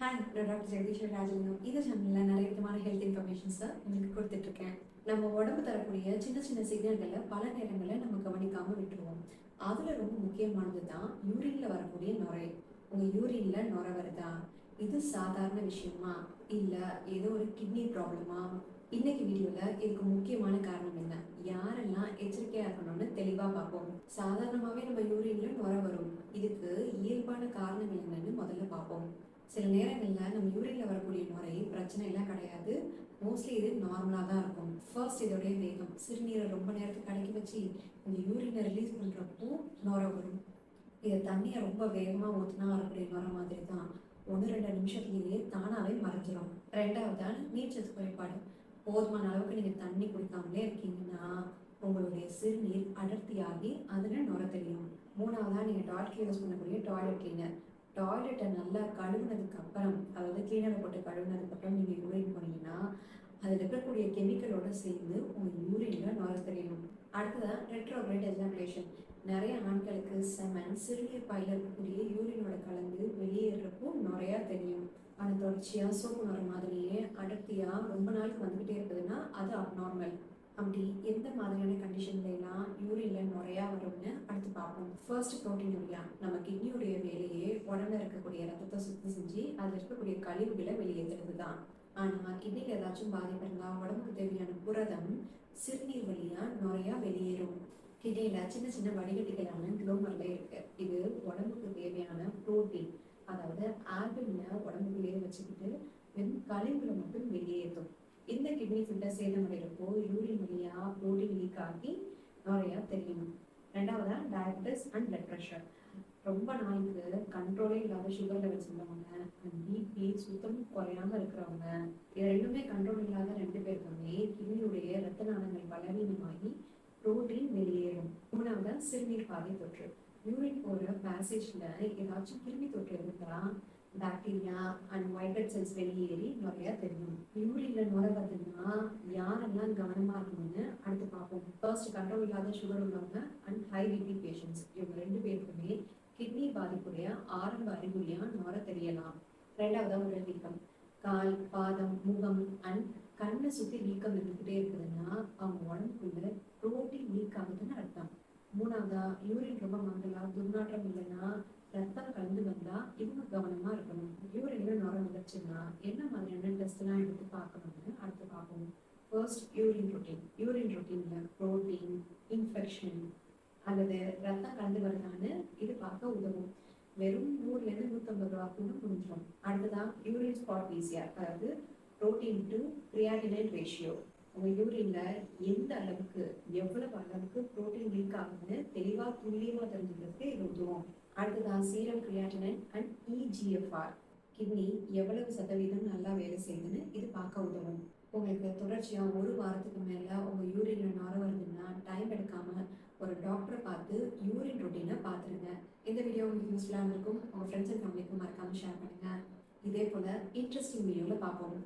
Hi, நான் doctor Jagadeeswar Rajalingam. இந்த சேனலில் நிறைய விதமான ஹெல்த் இன்ஃபர்மேஷன்ஸை உங்களுக்கு கொடுத்துட்ருக்கேன். நம்ம உடம்பு தரக்கூடிய சின்ன சின்ன சிக்னல்களை பல நேரங்களில் நம்ம கவனிக்காமல் விட்டுருவோம். அதில் ரொம்ப முக்கியமானது தான் யூரினில் வரக்கூடிய நுரை. உங்கள் யூரினில் நுரை வருதா? இது சாதாரண விஷயமா, இல்லை ஏதோ ஒரு கிட்னி ப்ராப்ளமா? இன்னைக்கு வீடியோவில் இதுக்கு முக்கியமான காரணம் என்ன, யாரெல்லாம் எச்சரிக்கையாக இருக்கணும்னு தெளிவாக பார்ப்போம். சாதாரணமாகவே நம்ம யூரினில் நுரை வரும். இதுக்கு இயல்பான காரணங்கள் என்னன்னு முதல்ல பார்ப்போம். சில நேரங்களில் நம்ம யூரின்ல வரக்கூடிய நுரை பிரச்சனை எல்லாம் கிடையாது. மோஸ்ட்லி இது நார்மலாக தான் இருக்கும். ஃபர்ஸ்ட் இதோடைய வேகம், சிறுநீரை ரொம்ப நேரத்துக்கு அடக்கி வச்சு இந்த யூரினை ரிலீஸ் பண்ணுறப்போ நுரை வரும். இதை தண்ணியை ரொம்ப வேகமாக ஊற்றினா வரக்கூடிய நுரை மாதிரி தான் 1-2 நிமிஷத்துலேயே தானாகவே மறைஞ்சிரும். ரெண்டாவதான நீர்ச்சத்து குறைபாடு. போதுமான அளவுக்கு நீங்கள் தண்ணி குடிக்காமலே இருக்கீங்கன்னா உங்களுடைய சிறுநீர் அடர்த்தியாகி அதில் நுரை தெரியும். மூணாவதாக நீங்கள் டாய்லெட் யூஸ் பண்ணக்கூடிய டாய்லெட் கிளீனர். டாய்லெட்டை நல்லா கழுவுனதுக்கு அப்புறம், அதாவது கிளீனரை போட்டு கழுவுனதுக்கு அப்புறம் நீங்கள் யூரின் போனீங்கன்னா அதில் இருக்கக்கூடிய கெமிக்கலோட சேர்ந்து உங்கள் யூரினில் நுரை தெரியும். அடுத்ததான் ரெட்ரோகிரேட் எஜாகுலேஷன். நிறைய ஆண்களுக்கு செமன் சிறுநீர் பாயில் இருக்கக்கூடிய யூரினோட கலந்து வெளியேறப்போ நுரையா தெரியும். ஆனால் தொடர்ச்சியாக சோப்பு நுரை மாதிரியே அடர்த்தியாக ரொம்ப நாளுக்கு வந்துக்கிட்டே இருக்குதுன்னா அது அப்நார்மல். அப்படி எந்த மாதிரியான கண்டிஷன்லாம் யூரின்ல நுரையா வரும்னு அடுத்து பார்ப்போம். ஃபர்ஸ்ட் ப்ரோட்டீனூரியா. நம்ம கிட்னியுடைய வேலையே உடம்புல இருக்கக்கூடிய ரத்தத்தை சுத்தம் செஞ்சு அதில் இருக்கக்கூடிய கழிவுகளை வெளியேற்றுறது தான். ஆனால் கிட்னியில் ஏதாச்சும் பாதிப்பு இருந்தால் உடம்புக்கு தேவையான புரதம் சிறுநீர் வழியாக நுரையா வெளியேறும். கிட்னியில் சின்ன சின்ன வடிகட்டிகளான குளோமர்ல இருக்கு. இது உடம்புக்கு தேவையான புரோட்டீன், அதாவது ஆல்புமினை உடம்புக்குள்ளேயே வச்சுக்கிட்டு வெறும் கழிவுகளை மட்டும் வெளியேற்றும். இந்த கிட்னி ஃபில்டர் சேதமடைகிறப்போ யூரின் வழியா ப்ரோட்டீன் லீக் ஆகி நுரையா தெரியும். ரெண்டாவதா டயபெட்டிஸ் அண்ட் பிளட் ப்ரெஷர். ரொம்ப நாளுக்கு கண்ட்ரோலே இல்லாத சுகர் லெவல்ஸ் உள்ளவங்க, பிபி சுத்தமும் குறையாம இருக்கிறவங்க, இது ரெண்டுமே கண்ட்ரோல் இல்லாத 2 பேருக்குமே கிட்னியுடைய ரத்த நாளங்கள் பலவீனமாகி ப்ரோட்டீன் வெளியேறும். மூணாவதா சிறுநீர் பாதை தொற்று. யூரின் போற பேசேஜ்ல ஏதாச்சும் கிருமி தொற்று இருந்தா bacteria and white blood cells வெளியேறி நுரையா தெரியும். யூரின்ல நுரை வருதுன்னா யாரெல்லாம் கவனமா இருக்கணும்னு அடுத்து பார்ப்போம். ஃபர்ஸ்ட் கண்ட்ரோல் இல்லாத சுகர் உள்ளவங்க அண்ட் ஹை பிபி பேஷண்ட்ஸ். இவங்க 2 பேருக்குமே கிட்னி பாதிப்புடைய ஆரம்ப அறிகுறியா நுரை தெரியலாம். ரெண்டாவதா உடல் வீக்கம். கால், பாதம், முகம் அண்ட் கண்ணை சுத்தி வீக்கம் இருந்துகிட்டே இருக்குதுன்னா அவங்க உடம்புக்குள்ள புரோட்டீன் லீக் ஆகுதுன்னு அர்த்தம். மூணாவதா யூரின் ரொம்ப மங்கலா துர்நாற்றம் இல்லைன்னா ரத்தம் கலந்து வந்தா இவங்க கவனமா இருக்கணும். யூரின்ல நுரை வந்துச்சுன்னா என்ன மாதிரியான டெஸ்ட் எல்லாம் எடுத்து பார்க்கணும்னு அடுத்து பார்ப்போம். First urine routine. யூரின் ரொட்டீன்ல புரோட்டீன், இன்ஃபெக்ஷன் அல்லது ரத்தம் கலந்து வருதான்னு இது பார்க்க உதவும். வெறும் 100-150 ரூபாய்க்குன்னு முடிஞ்சிடும். அடுத்ததான் யூரின் ஸ்பாட் பிசிஆர், அதாவது புரோட்டீன் டு கிரியாட்டினைன் ரேஷியோ. உங்க யூரின்ல எந்த அளவுக்கு எவ்வளவு அளவுக்கு புரோட்டீன் லீக் ஆகுதுன்னு தெளிவா துல்லியமா தெரிஞ்சுக்கிறதுக்கு இது உதவும். அடுத்ததான் serum creatinine and eGFR, kidney எவ்வளவு சதவீதம் நல்லா வேலை செய்யுதுன்னு இது பார்க்க உதவும். உங்களுக்கு தொடர்ச்சியா 1 வாரத்துக்கு மேல உங்க யூரின்ல நுரை வருதுன்னா டைம் எடுக்காம ஒரு டாக்டரை பார்த்து யூரின் ரொட்டீனை பார்த்துருங்க. இந்த வீடியோ உங்களுக்கு யூஸ்ஃபுல்லாக இருக்கும். உங்க ஃப்ரெண்ட்ஸ் அண்ட் ஃபேமிலிக்கும் மறக்காம ஷேர் பண்ணுங்க. இதே போல இன்ட்ரெஸ்டிங் வீடியோவில் பார்ப்போம்.